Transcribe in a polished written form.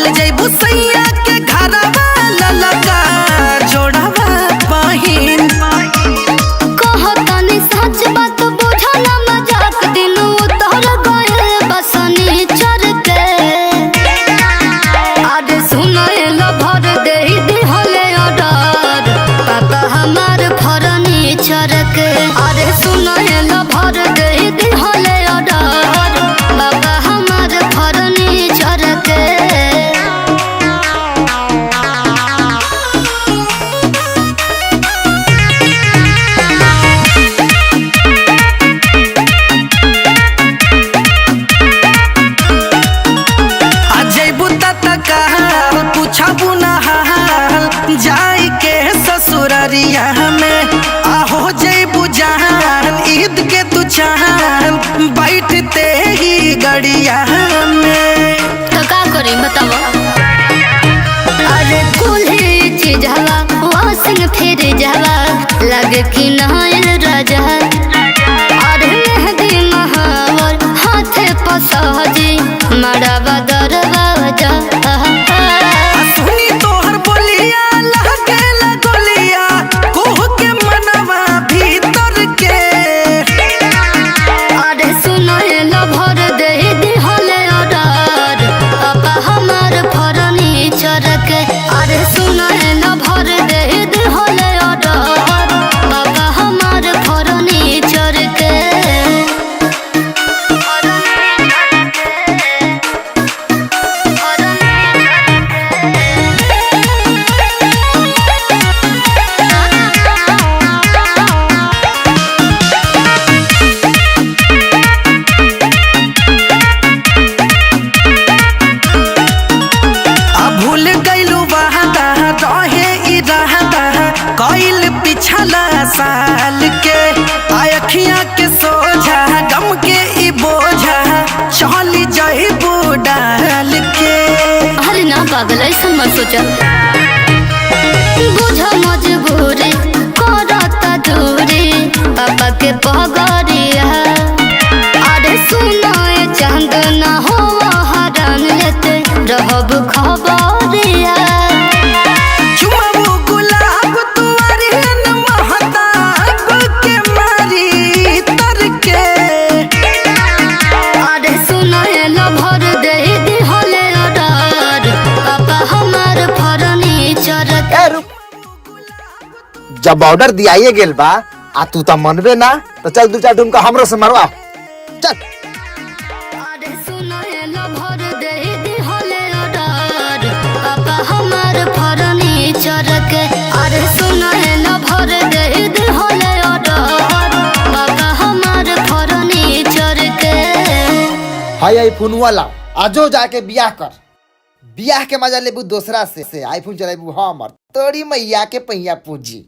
चल जइबू सैया के घरवा ललका जोड़वा पहिन। कहतनी सच बात बुझल मजाक दिन उतर गए बसनी चढ़ के। अरे सुनल भर दे दिहले ऑर्डर पापा हमार फर्नीचर के। अरे सुनल भर दे दिहले ऑर्डर पापा हमार फर्नीचर के। पूछबू नहाल जाई के ससुररिया में आहो जइबू जहान ईद के तू चाहन बैठते ही गड़िया में। तो का करी बताओ। अरे कुल्ही चीज हवा वासिंग फिर जावा लगे कि नहायल राजा। अरे मेहंदी महावर हाथे पसहजी मड़ावा दरवाजा। सुनी तोहर बोलिया लहकेला गोलिया कोह के मनवा भीतर के। अरे सुनल भर दे दिहले ऑर्डर पापा हमार फर्नीचर के। अरे सुनल भर दे दिहले ऑर्डर पापा हमार फर्नीचर के। भूल गइलू वादा रहे इरादा कइल पिछला साल के। अखियां के सोझा गम के ई बोझा चली जइबू डाल के। अरे ना पागल ऐसा मत सोचा। बुझ मजबूरी करता दूरी पापा के पगड़िया। अरे सुनो ये चांद ना हो हरान लेते रहब खबरिया। चुमबू गुलाब तुअरी न महताब के मारी तर के। अरे सुनो ये भर दे दिहले ऑर्डर पापा हमार फर्नीचर के। जब ऑर्डर दियाइए गेल बा आ तू तो मनबे ना तो चल दू चार ढूंढ हमरो से मरवा चल। अरे सुनो ये भर दे दिहले ऑर्डर पापा हमार फर्नीचर के। अरे सुनो ये भर दे दिहले ऑर्डर पापा हमार फर्नीचर के। हाय आईफोन वाला आजो जाके बियाह कर। बियाह के मजा लेबू दूसरा से आईफोन चलेबू हमर तोरी मैया के पहिया पूंजी।